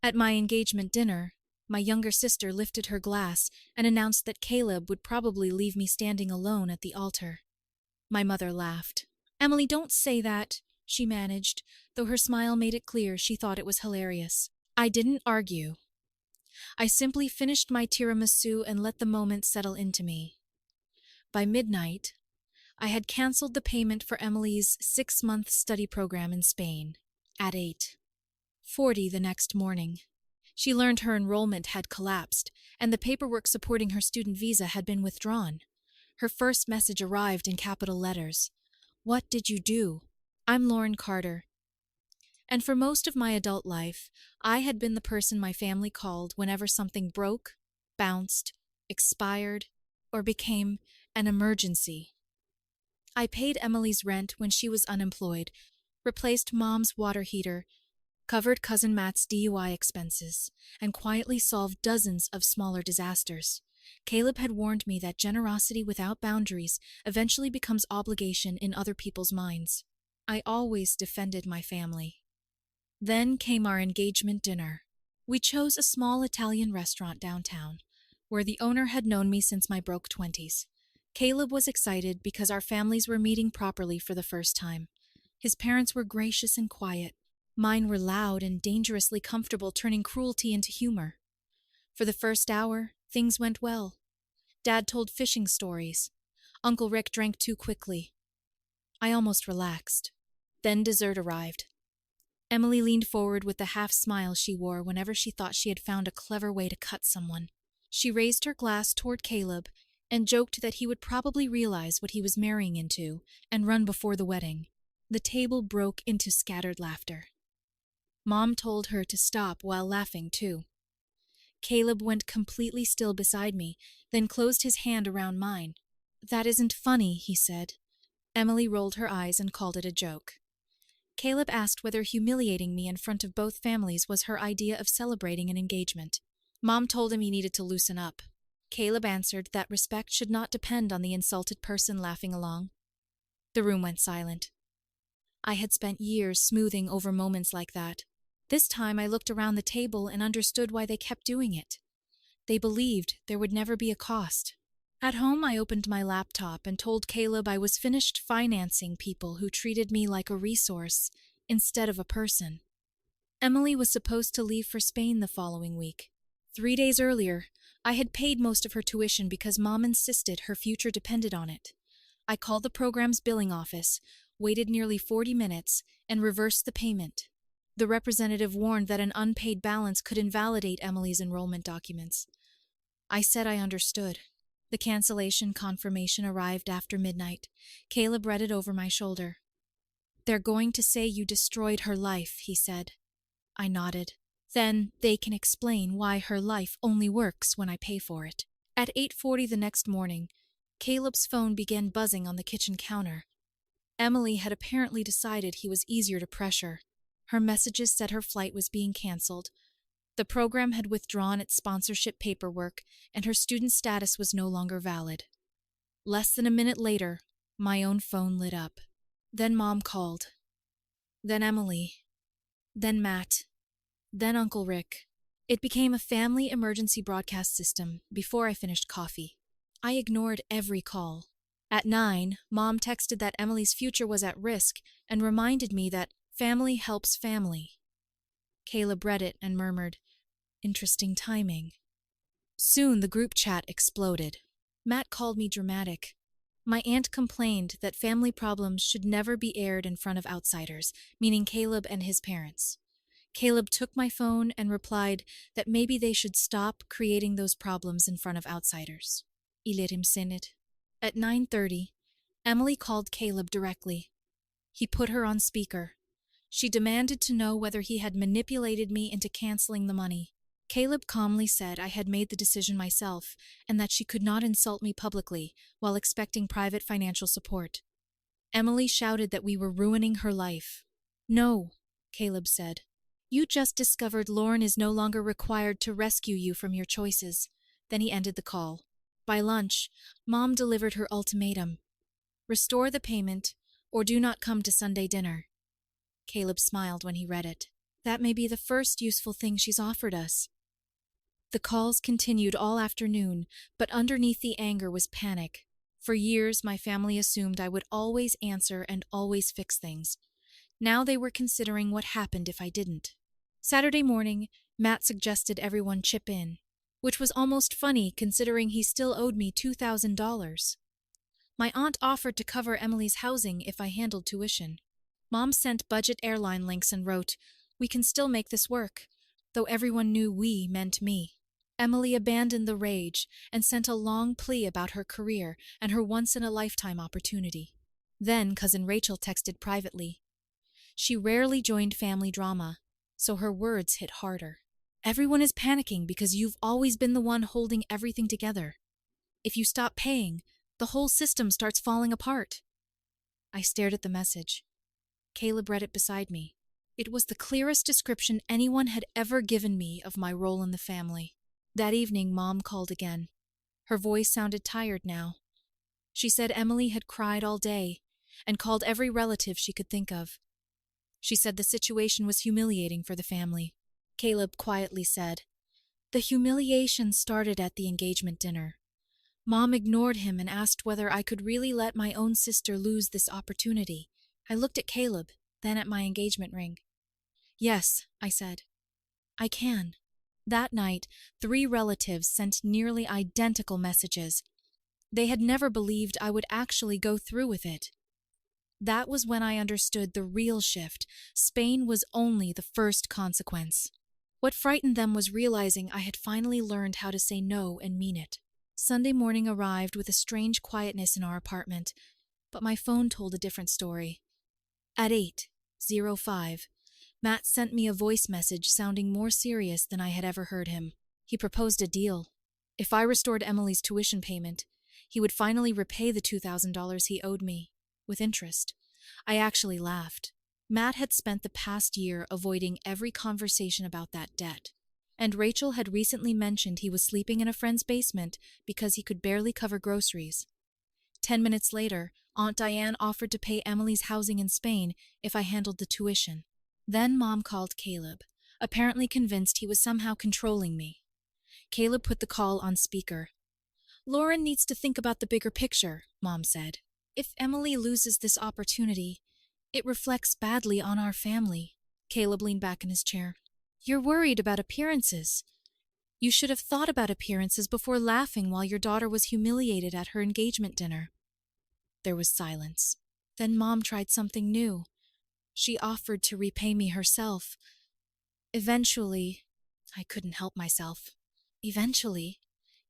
At my engagement dinner, my younger sister lifted her glass and announced that Caleb would probably leave me standing alone at the altar. My mother laughed. "Emily, don't say that," she managed, though her smile made it clear she thought it was hilarious. I didn't argue. I simply finished my tiramisu and let the moment settle into me. By midnight, I had canceled the payment for Emily's 6-month study program in Spain. At 8:40 the next morning, she learned her enrollment had collapsed and the paperwork supporting her student visa had been withdrawn. Her first message arrived in capital letters. "What did you do? I'm Lauren Carter." And for most of my adult life, I had been the person my family called whenever something broke, bounced, expired, or became an emergency. I paid Emily's rent when she was unemployed, replaced Mom's water heater, covered Cousin Matt's DUI expenses, and quietly solved dozens of smaller disasters. Caleb had warned me that generosity without boundaries eventually becomes obligation in other people's minds. I always defended my family. Then came our engagement dinner. We chose a small Italian restaurant downtown, where the owner had known me since my broke 20s. Caleb was excited because our families were meeting properly for the first time. His parents were gracious and quiet. Mine were loud and dangerously comfortable, turning cruelty into humor. For the first hour, things went well. Dad told fishing stories. Uncle Rick drank too quickly. I almost relaxed. Then dessert arrived. Emily leaned forward with the half-smile she wore whenever she thought she had found a clever way to cut someone. She raised her glass toward Caleb and joked that he would probably realize what he was marrying into and run before the wedding. The table broke into scattered laughter. Mom told her to stop while laughing, too. Caleb went completely still beside me, then closed his hand around mine. "That isn't funny," he said. Emily rolled her eyes and called it a joke. Caleb asked whether humiliating me in front of both families was her idea of celebrating an engagement. Mom told him he needed to loosen up. Caleb answered that respect should not depend on the insulted person laughing along. The room went silent. I had spent years smoothing over moments like that. This time I looked around the table and understood why they kept doing it. They believed there would never be a cost. At home, I opened my laptop and told Caleb I was finished financing people who treated me like a resource instead of a person. Emily was supposed to leave for Spain the following week. 3 days earlier, I had paid most of her tuition because Mom insisted her future depended on it. I called the program's billing office, waited nearly 40 minutes, and reversed the payment. The representative warned that an unpaid balance could invalidate Emily's enrollment documents. I said I understood. The cancellation confirmation arrived after midnight. Caleb read it over my shoulder. "They're going to say you destroyed her life," he said. I nodded. "Then they can explain why her life only works when I pay for it." At 8:40 the next morning, Caleb's phone began buzzing on the kitchen counter. Emily had apparently decided he was easier to pressure. Her messages said her flight was being canceled. The program had withdrawn its sponsorship paperwork, and her student status was no longer valid. Less than a minute later, my own phone lit up. Then Mom called. Then Emily. Then Matt. Then Uncle Rick. It became a family emergency broadcast system before I finished coffee. I ignored every call. At 9, Mom texted that Emily's future was at risk and reminded me that family helps family. Caleb read it and murmured, "Interesting timing." Soon the group chat exploded. Matt called me dramatic. My aunt complained that family problems should never be aired in front of outsiders, meaning Caleb and his parents. Caleb took my phone and replied that maybe they should stop creating those problems in front of outsiders. I let him sin it. At 9:30, Emily called Caleb directly. He put her on speaker. She demanded to know whether he had manipulated me into canceling the money. Caleb calmly said I had made the decision myself and that she could not insult me publicly while expecting private financial support. Emily shouted that we were ruining her life. "No," Caleb said. "You just discovered Lauren is no longer required to rescue you from your choices." Then he ended the call. By lunch, Mom delivered her ultimatum. "Restore the payment or do not come to Sunday dinner." Caleb smiled when he read it. That may be the first useful thing she's offered us. The calls continued all afternoon, but underneath the anger was panic. For years, my family assumed I would always answer and always fix things. Now they were considering what happened if I didn't. Saturday morning, Matt suggested everyone chip in, which was almost funny considering he still owed me $2,000. My aunt offered to cover Emily's housing if I handled tuition. Mom sent budget airline links and wrote, "We can still make this work," though everyone knew "we" meant me. Emily abandoned the rage and sent a long plea about her career and her once-in-a-lifetime opportunity. Then Cousin Rachel texted privately. She rarely joined family drama, so her words hit harder. "Everyone is panicking because you've always been the one holding everything together. If you stop paying, the whole system starts falling apart." I stared at the message. Caleb read it beside me. It was the clearest description anyone had ever given me of my role in the family. That evening, Mom called again. Her voice sounded tired now. She said Emily had cried all day and called every relative she could think of. She said the situation was humiliating for the family. Caleb quietly said, "The humiliation started at the engagement dinner. Mom ignored him and asked whether I could really let my own sister lose this opportunity. I looked at Caleb, then at my engagement ring. "Yes," I said. "I can." That night, 3 relatives sent nearly identical messages. They had never believed I would actually go through with it. That was when I understood the real shift. Spain was only the first consequence. What frightened them was realizing I had finally learned how to say no and mean it. Sunday morning arrived with a strange quietness in our apartment, but my phone told a different story. At 8:05, Matt sent me a voice message sounding more serious than I had ever heard him. He proposed a deal. If I restored Emily's tuition payment, he would finally repay the $2,000 he owed me, with interest. I actually laughed. Matt had spent the past year avoiding every conversation about that debt, and Rachel had recently mentioned he was sleeping in a friend's basement because he could barely cover groceries. 10 minutes later, Aunt Diane offered to pay Emily's housing in Spain if I handled the tuition. Then Mom called Caleb, apparently convinced he was somehow controlling me. Caleb put the call on speaker. "Lauren needs to think about the bigger picture," Mom said. "If Emily loses this opportunity, it reflects badly on our family." Caleb leaned back in his chair. "You're worried about appearances. You should have thought about appearances before laughing while your daughter was humiliated at her engagement dinner." There was silence. Then Mom tried something new. She offered to repay me herself. Eventually, I couldn't help myself. "Eventually?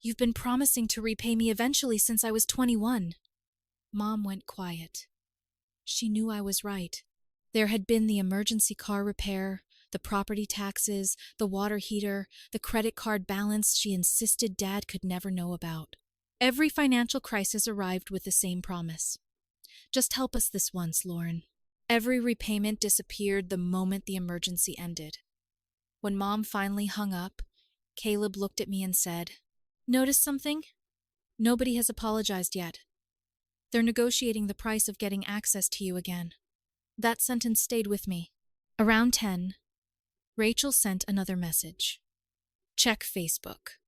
You've been promising to repay me eventually since I was 21. Mom went quiet. She knew I was right. There had been the emergency car repair, the property taxes, the water heater, the credit card balance she insisted Dad could never know about. Every financial crisis arrived with the same promise. "Just help us this once, Lauren." Every repayment disappeared the moment the emergency ended. When Mom finally hung up, Caleb looked at me and said, "Notice something? Nobody has apologized yet. They're negotiating the price of getting access to you again." That sentence stayed with me. Around 10, Rachel sent another message. "Check Facebook."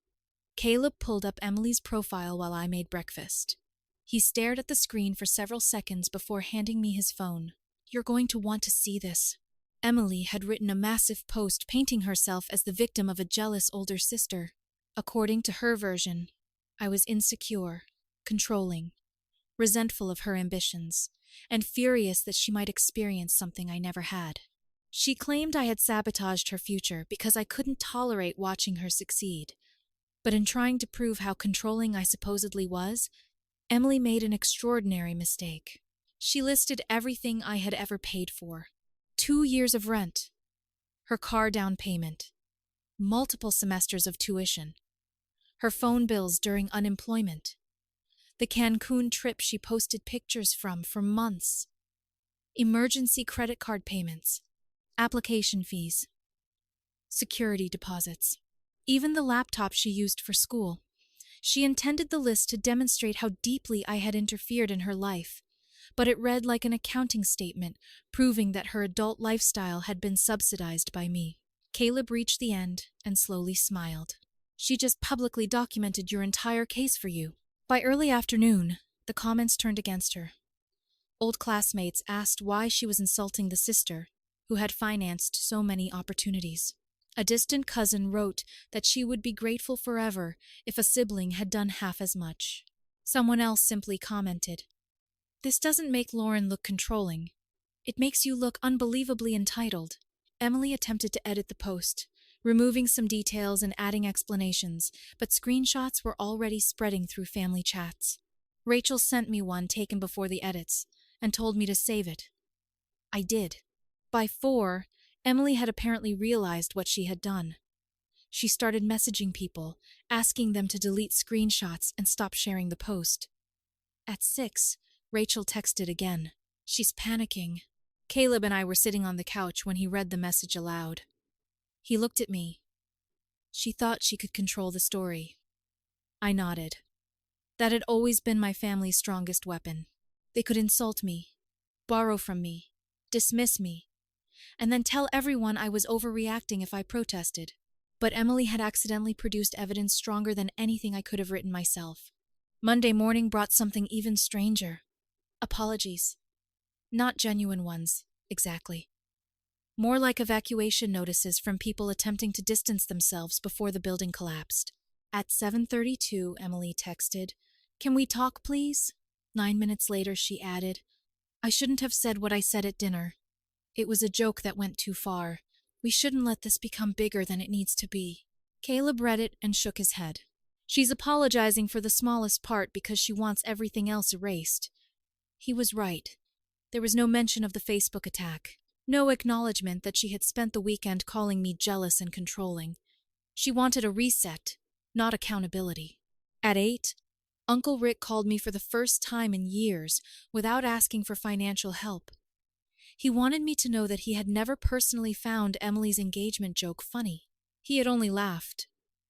Caleb pulled up Emily's profile while I made breakfast. He stared at the screen for several seconds before handing me his phone. "You're going to want to see this." Emily had written a massive post painting herself as the victim of a jealous older sister. According to her version, I was insecure, controlling, resentful of her ambitions, and furious that she might experience something I never had. She claimed I had sabotaged her future because I couldn't tolerate watching her succeed. But in trying to prove how controlling I supposedly was, Emily made an extraordinary mistake. She listed everything I had ever paid for. 2 years of rent, her car down payment, multiple semesters of tuition, her phone bills during unemployment, the Cancun trip she posted pictures from for months, emergency credit card payments, application fees, security deposits, even the laptop she used for school. She intended the list to demonstrate how deeply I had interfered in her life. but it read like an accounting statement, proving that her adult lifestyle had been subsidized by me. Caleb reached the end and slowly smiled. She just publicly documented your entire case for you. By early afternoon, the comments turned against her. Old classmates asked why she was insulting the sister who had financed so many opportunities. A distant cousin wrote that she would be grateful forever if a sibling had done half as much. Someone else simply commented, "This doesn't make Lauren look controlling. It makes you look unbelievably entitled." Emily attempted to edit the post, removing some details and adding explanations, but screenshots were already spreading through family chats. Rachel sent me one taken before the edits and told me to save it. I did. By 4, Emily had apparently realized what she had done. She started messaging people, asking them to delete screenshots and stop sharing the post. At 6, Rachel texted again. "She's panicking." Caleb and I were sitting on the couch when he read the message aloud. He looked at me. "She thought she could control the story." I nodded. That had always been my family's strongest weapon. They could insult me, borrow from me, dismiss me, and then tell everyone I was overreacting if I protested. But Emily had accidentally produced evidence stronger than anything I could have written myself. Monday morning brought something even stranger. Apologies. Not genuine ones, exactly. More like evacuation notices from people attempting to distance themselves before the building collapsed. At 7:32, Emily texted, "Can we talk, please?" 9 minutes later, she added, "I shouldn't have said what I said at dinner. It was a joke that went too far. We shouldn't let this become bigger than it needs to be." Caleb read it and shook his head. "She's apologizing for the smallest part because she wants everything else erased." He was right. There was no mention of the Facebook attack. No acknowledgement that she had spent the weekend calling me jealous and controlling. She wanted a reset, not accountability. At 8, Uncle Rick called me for the first time in years without asking for financial help. He wanted me to know that he had never personally found Emily's engagement joke funny. He had only laughed,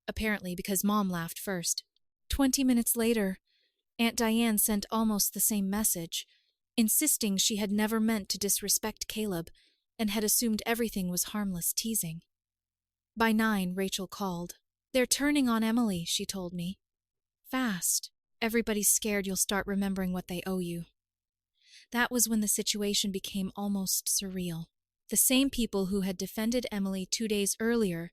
apparently because Mom laughed first. 20 minutes later, Aunt Diane sent almost the same message, insisting she had never meant to disrespect Caleb and had assumed everything was harmless teasing. By 9, Rachel called. "They're turning on Emily," she told me. "Fast. Everybody's scared you'll start remembering what they owe you." That was when the situation became almost surreal. The same people who had defended Emily 2 days earlier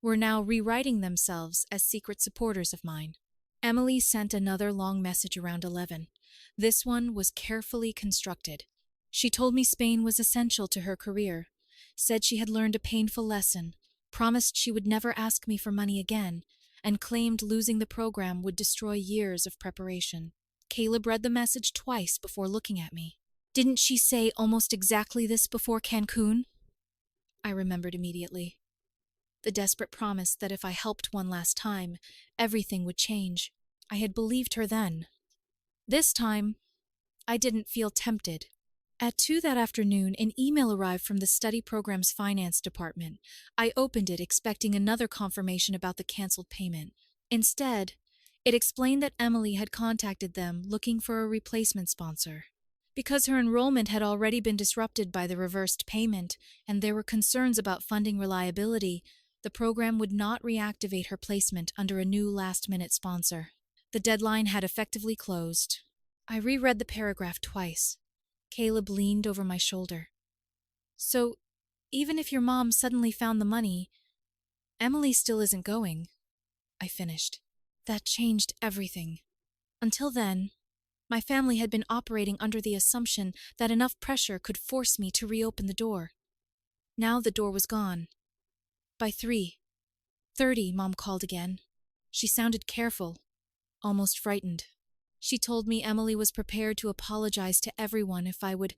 were now rewriting themselves as secret supporters of mine. Emily sent another long message around 11. This one was carefully constructed. She told me Spain was essential to her career, said she had learned a painful lesson, promised she would never ask me for money again, and claimed losing the program would destroy years of preparation. Caleb read the message twice before looking at me. "Didn't she say almost exactly this before Cancun?" I remembered immediately. The desperate promise that if I helped one last time, everything would change. I had believed her then. This time, I didn't feel tempted. At 2 that afternoon, an email arrived from the study program's finance department. I opened it expecting another confirmation about the canceled payment. Instead, it explained that Emily had contacted them looking for a replacement sponsor. Because her enrollment had already been disrupted by the reversed payment and there were concerns about funding reliability, the program would not reactivate her placement under a new last-minute sponsor. The deadline had effectively closed. I reread the paragraph twice. Caleb leaned over my shoulder. "So, even if your mom suddenly found the money, Emily still isn't going," I finished. That changed everything. Until then, my family had been operating under the assumption that enough pressure could force me to reopen the door. Now the door was gone. By 3:30, Mom called again. She sounded careful, almost frightened. She told me Emily was prepared to apologize to everyone if I would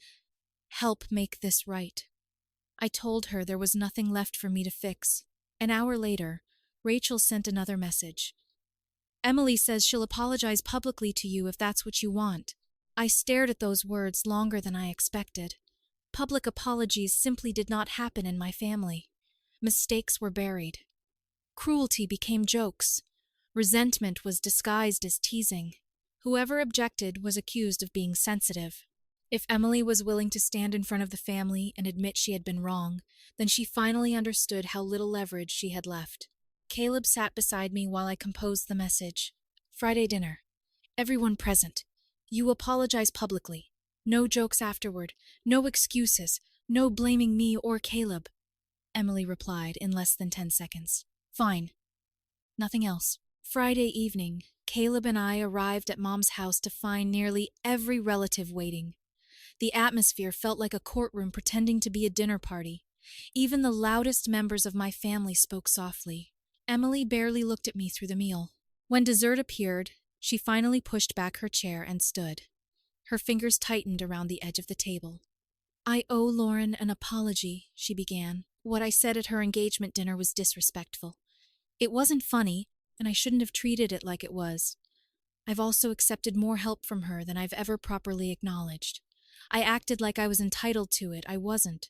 help make this right. I told her there was nothing left for me to fix. An hour later, Rachel sent another message. "Emily says she'll apologize publicly to you if that's what you want." I stared at those words longer than I expected. Public apologies simply did not happen in my family. Mistakes were buried. Cruelty became jokes. Resentment was disguised as teasing. Whoever objected was accused of being sensitive. If Emily was willing to stand in front of the family and admit she had been wrong, then she finally understood how little leverage she had left. Caleb sat beside me while I composed the message. Friday dinner. Everyone present. You apologize publicly. No jokes afterward. No excuses. No blaming me or Caleb. Emily replied in less than 10 seconds. Fine. Nothing else. Friday evening, Caleb and I arrived at Mom's house to find nearly every relative waiting. The atmosphere felt like a courtroom pretending to be a dinner party. Even the loudest members of my family spoke softly. Emily barely looked at me through the meal. When dessert appeared, she finally pushed back her chair and stood. Her fingers tightened around the edge of the table. I owe Lauren an apology, she began. What I said at her engagement dinner was disrespectful. It wasn't funny, and I shouldn't have treated it like it was. I've also accepted more help from her than I've ever properly acknowledged. I acted like I was entitled to it. I wasn't.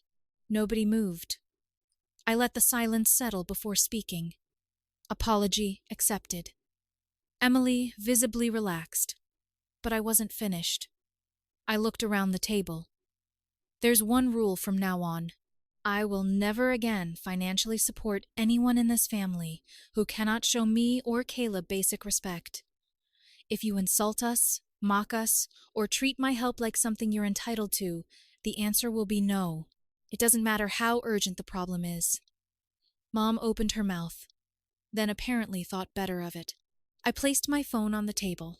Nobody moved. I let the silence settle before speaking. Apology accepted. Emily visibly relaxed. But I wasn't finished. I looked around the table. There's one rule from now on. I will never again financially support anyone in this family who cannot show me or Caleb basic respect. If you insult us, mock us, or treat my help like something you're entitled to, the answer will be no. It doesn't matter how urgent the problem is. Mom opened her mouth, then apparently thought better of it. I placed my phone on the table.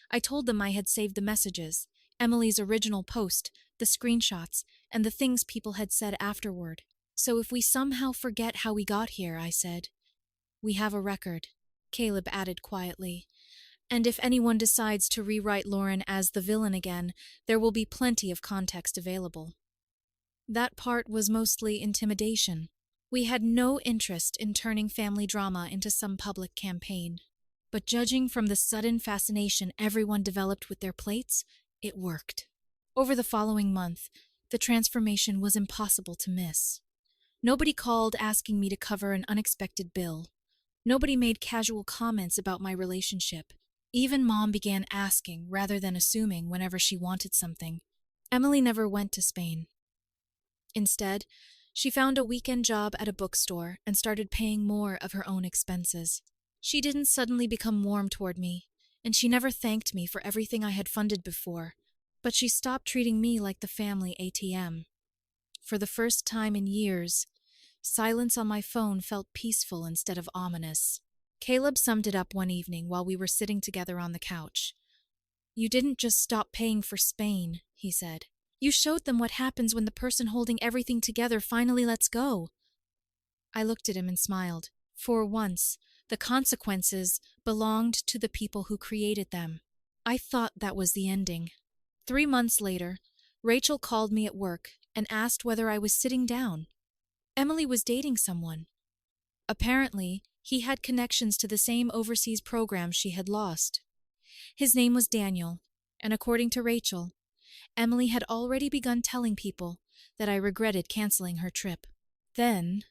I told them I had saved the messages, Emily's original post, the screenshots, and the things people had said afterward. So if we somehow forget how we got here, I said, we have a record, Caleb added quietly. And if anyone decides to rewrite Lauren as the villain again, there will be plenty of context available. That part was mostly intimidation. We had no interest in turning family drama into some public campaign. But judging from the sudden fascination everyone developed with their plates, it worked. Over the following month, the transformation was impossible to miss. Nobody called asking me to cover an unexpected bill. Nobody made casual comments about my relationship. Even Mom began asking rather than assuming whenever she wanted something. Emily never went to Spain. Instead, she found a weekend job at a bookstore and started paying more of her own expenses. She didn't suddenly become warm toward me, and she never thanked me for everything I had funded before, but she stopped treating me like the family ATM. For the first time in years, silence on my phone felt peaceful instead of ominous. Caleb summed it up one evening while we were sitting together on the couch. You didn't just stop paying for Spain, he said. You showed them what happens when the person holding everything together finally lets go. I looked at him and smiled. For once, the consequences belonged to the people who created them. I thought that was the ending. 3 months later, Rachel called me at work and asked whether I was sitting down. Emily was dating someone. Apparently, he had connections to the same overseas program she had lost. His name was Daniel, and according to Rachel, Emily had already begun telling people that I regretted canceling her trip. Then,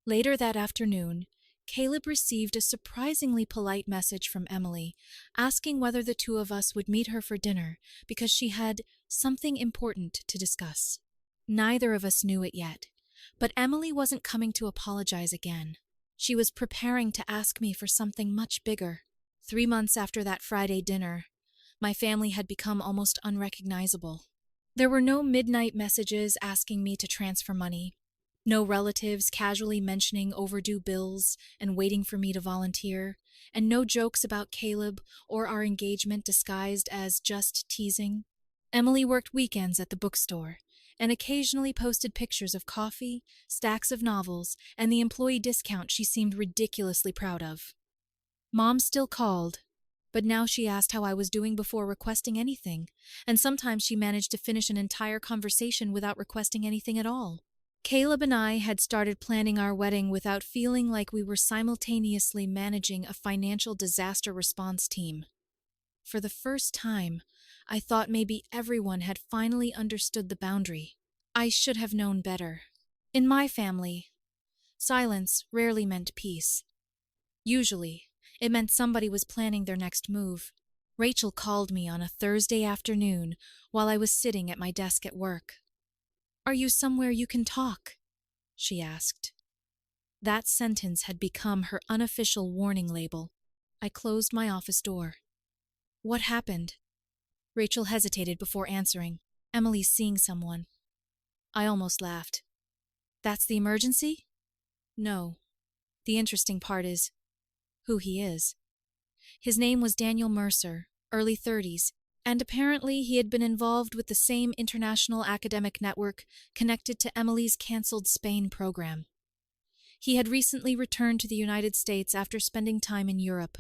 later that afternoon, Caleb received a surprisingly polite message from Emily, asking whether the two of us would meet her for dinner because she had something important to discuss. Neither of us knew it yet, but Emily wasn't coming to apologize again. She was preparing to ask me for something much bigger. 3 months after that Friday dinner, my family had become almost unrecognizable. There were no midnight messages asking me to transfer money. No relatives casually mentioning overdue bills and waiting for me to volunteer, and no jokes about Caleb or our engagement disguised as just teasing. Emily worked weekends at the bookstore and occasionally posted pictures of coffee, stacks of novels, and the employee discount she seemed ridiculously proud of. Mom still called, but now she asked how I was doing before requesting anything, and sometimes she managed to finish an entire conversation without requesting anything at all. Caleb and I had started planning our wedding without feeling like we were simultaneously managing a financial disaster response team. For the first time, I thought maybe everyone had finally understood the boundary. I should have known better. In my family, silence rarely meant peace. Usually, it meant somebody was planning their next move. Rachel called me on a Thursday afternoon while I was sitting at my desk at work. "Are you somewhere you can talk?" she asked. That sentence had become her unofficial warning label. I closed my office door. "What happened?" Rachel hesitated before answering. "Emily's seeing someone." I almost laughed. "That's the emergency?" "No. The interesting part is who he is." His name was Daniel Mercer, early 30s, and apparently he had been involved with the same international academic network connected to Emily's cancelled Spain program. He had recently returned to the United States after spending time in Europe.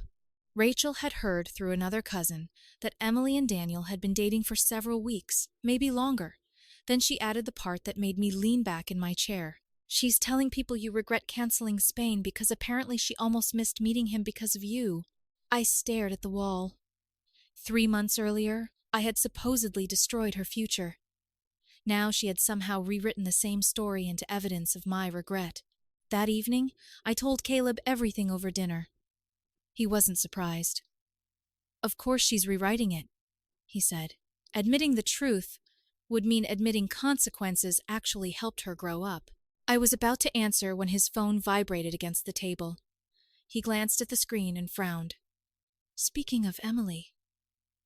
Rachel had heard through another cousin that Emily and Daniel had been dating for several weeks, maybe longer. Then she added the part that made me lean back in my chair. "She's telling people you regret canceling Spain because apparently she almost missed meeting him because of you." I stared at the wall. 3 months earlier, I had supposedly destroyed her future. Now she had somehow rewritten the same story into evidence of my regret. That evening, I told Caleb everything over dinner. He wasn't surprised. "Of course she's rewriting it," he said. "Admitting the truth would mean admitting consequences actually helped her grow up." I was about to answer when his phone vibrated against the table. He glanced at the screen and frowned. "Speaking of Emily."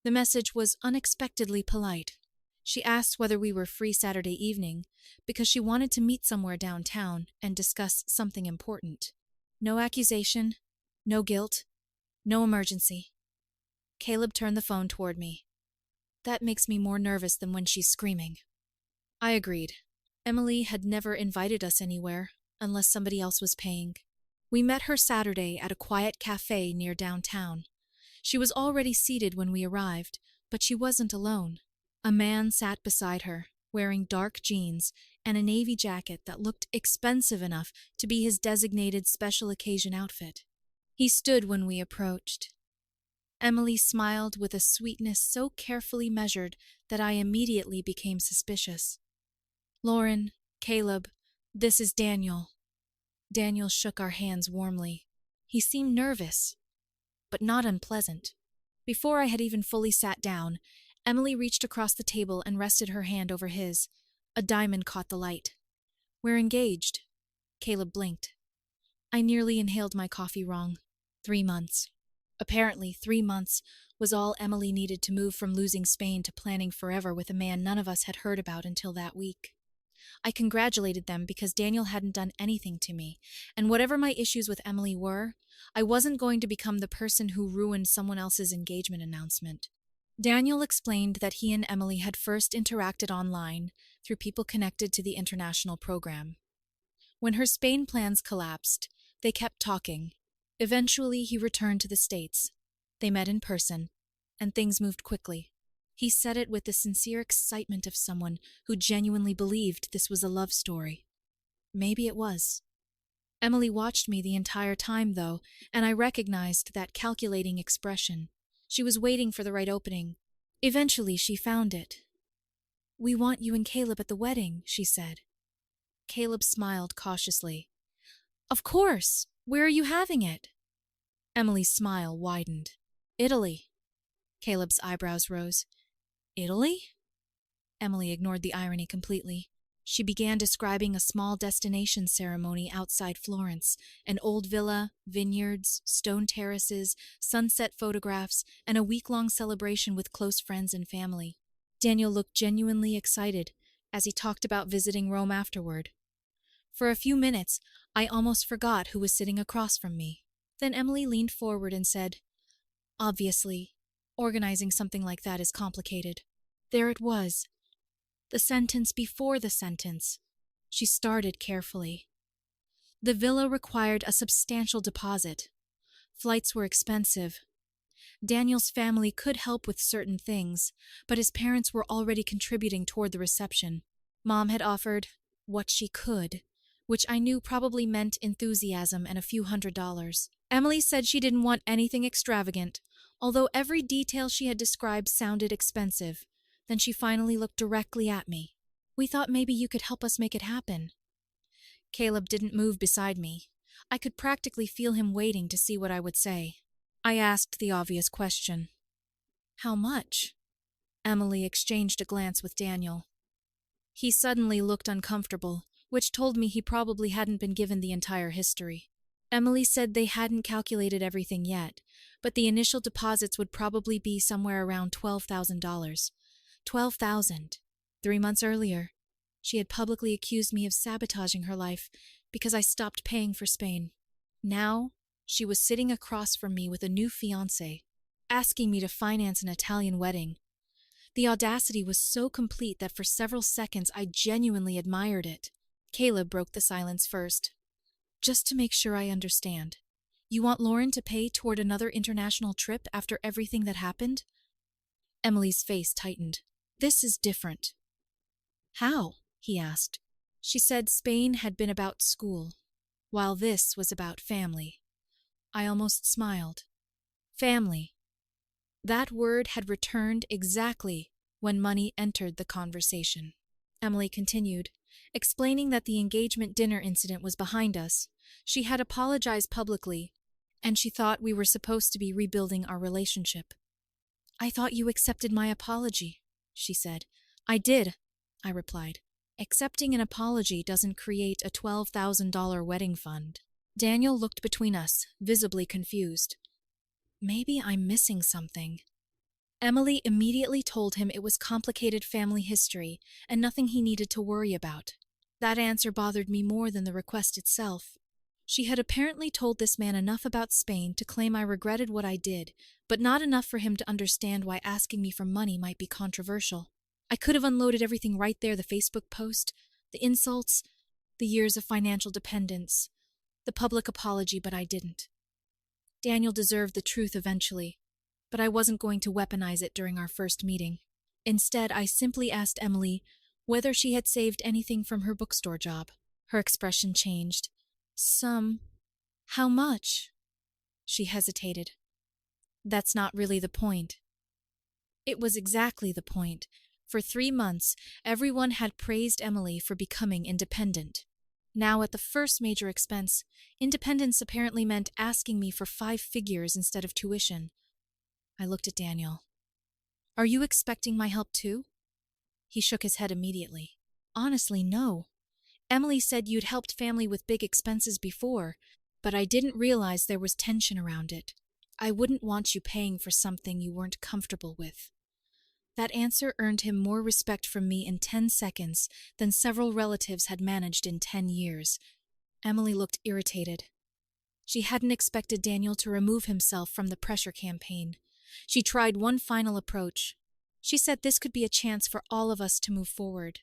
The message was unexpectedly polite. She asked whether we were free Saturday evening because she wanted to meet somewhere downtown and discuss something important. No accusation, no guilt, no emergency. Caleb turned the phone toward me. "That makes me more nervous than when she's screaming." I agreed. Emily had never invited us anywhere, unless somebody else was paying. We met her Saturday at a quiet cafe near downtown. She was already seated when we arrived, but she wasn't alone. A man sat beside her, wearing dark jeans and a navy jacket that looked expensive enough to be his designated special occasion outfit. He stood when we approached. Emily smiled with a sweetness so carefully measured that I immediately became suspicious. "Lauren, Caleb, this is Daniel." Daniel shook our hands warmly. He seemed nervous, but not unpleasant. Before I had even fully sat down, Emily reached across the table and rested her hand over his. A diamond caught the light. "We're engaged." Caleb blinked. I nearly inhaled my coffee wrong. 3 months. Apparently, 3 months was all Emily needed to move from losing Spain to planning forever with a man none of us had heard about until that week. I congratulated them because Daniel hadn't done anything to me, and whatever my issues with Emily were, I wasn't going to become the person who ruined someone else's engagement announcement. Daniel explained that he and Emily had first interacted online through people connected to the international program. When her Spain plans collapsed, they kept talking. Eventually, he returned to the States. They met in person, and things moved quickly. He said it with the sincere excitement of someone who genuinely believed this was a love story. Maybe it was. Emily watched me the entire time, though, and I recognized that calculating expression. She was waiting for the right opening. Eventually, she found it. "We want you and Caleb at the wedding," she said. Caleb smiled cautiously. "Of course! Where are you having it?" Emily's smile widened. "Italy." Caleb's eyebrows rose. "Italy?" Emily ignored the irony completely. She began describing a small destination ceremony outside Florence, an old villa, vineyards, stone terraces, sunset photographs, and a week-long celebration with close friends and family. Daniel looked genuinely excited as he talked about visiting Rome afterward. For a few minutes, I almost forgot who was sitting across from me. Then Emily leaned forward and said, "Obviously, organizing something like that is complicated." There it was. The sentence before the sentence. She started carefully. The villa required a substantial deposit. Flights were expensive. Daniel's family could help with certain things, but his parents were already contributing toward the reception. Mom had offered what she could, which I knew probably meant enthusiasm and a few $100s. Emily said she didn't want anything extravagant, although every detail she had described sounded expensive. Then she finally looked directly at me. "We thought maybe you could help us make it happen." Caleb didn't move beside me. I could practically feel him waiting to see what I would say. I asked the obvious question. How much? Emily exchanged a glance with Daniel. He suddenly looked uncomfortable, which told me he probably hadn't been given the entire history. Emily said they hadn't calculated everything yet, but the initial deposits would probably be somewhere around $12,000. $12,000. 3 months earlier, she had publicly accused me of sabotaging her life because I stopped paying for Spain. Now, she was sitting across from me with a new fiancé, asking me to finance an Italian wedding. The audacity was so complete that for several seconds I genuinely admired it. Caleb broke the silence first. Just to make sure I understand, you want Lauren to pay toward another international trip after everything that happened? Emily's face tightened. This is different. How? He asked. She said Spain had been about school, while this was about family. I almost smiled. Family. That word had returned exactly when money entered the conversation. Emily continued, explaining that the engagement dinner incident was behind us. She had apologized publicly, and she thought we were supposed to be rebuilding our relationship. I thought you accepted my apology, she said. I did, I replied. Accepting an apology doesn't create a $12,000 wedding fund. Daniel looked between us, visibly confused. Maybe I'm missing something. Emily immediately told him it was complicated family history and nothing he needed to worry about. That answer bothered me more than the request itself. She had apparently told this man enough about Spain to claim I regretted what I did, but not enough for him to understand why asking me for money might be controversial. I could have unloaded everything right there, the Facebook post, the insults, the years of financial dependence, the public apology, but I didn't. Daniel deserved the truth eventually, but I wasn't going to weaponize it during our first meeting. Instead, I simply asked Emily whether she had saved anything from her bookstore job. Her expression changed. Some. How much? She hesitated. That's not really the point. It was exactly the point. For 3 months, everyone had praised Emily for becoming independent. Now, at the first major expense, independence apparently meant asking me for 5 figures instead of tuition. I looked at Daniel. Are you expecting my help too? He shook his head immediately. Honestly, no. Emily said you'd helped family with big expenses before, but I didn't realize there was tension around it. I wouldn't want you paying for something you weren't comfortable with. That answer earned him more respect from me in 10 seconds than several relatives had managed in 10 years. Emily looked irritated. She hadn't expected Daniel to remove himself from the pressure campaign. She tried one final approach. She said this could be a chance for all of us to move forward,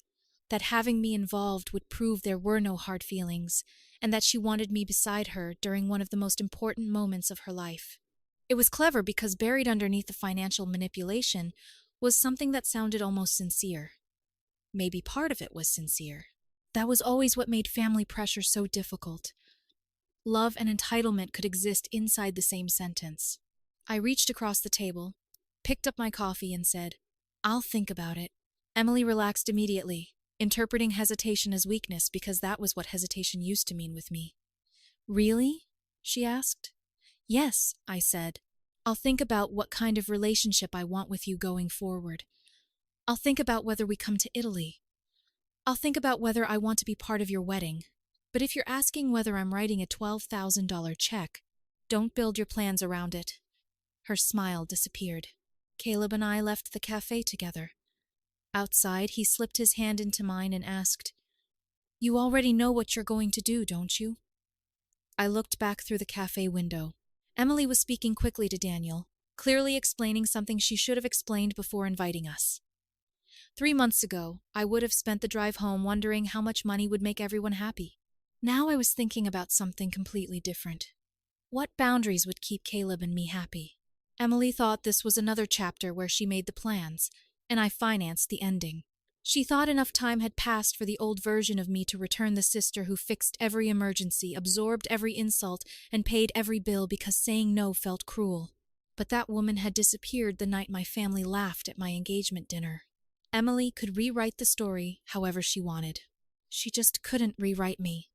that having me involved would prove there were no hard feelings, and that she wanted me beside her during one of the most important moments of her life. It was clever because buried underneath the financial manipulation was something that sounded almost sincere. Maybe part of it was sincere. That was always what made family pressure so difficult. Love and entitlement could exist inside the same sentence. I reached across the table, picked up my coffee, and said, I'll think about it. Emily relaxed immediately, interpreting hesitation as weakness because that was what hesitation used to mean with me. Really? She asked. Yes, I said. I'll think about what kind of relationship I want with you going forward. I'll think about whether we come to Italy. I'll think about whether I want to be part of your wedding. But if you're asking whether I'm writing a $12,000 check, don't build your plans around it. Her smile disappeared. Caleb and I left the cafe together. Outside, he slipped his hand into mine and asked, You already know what you're going to do, don't you? I looked back through the cafe window. Emily was speaking quickly to Daniel, clearly explaining something she should have explained before inviting us. 3 months ago, I would have spent the drive home wondering how much money would make everyone happy. Now I was thinking about something completely different. What boundaries would keep Caleb and me happy? Emily thought this was another chapter where she made the plans, and I financed the ending. She thought enough time had passed for the old version of me to return the sister who fixed every emergency, absorbed every insult, and paid every bill because saying no felt cruel. But that woman had disappeared the night my family laughed at my engagement dinner. Emily could rewrite the story however she wanted. She just couldn't rewrite me.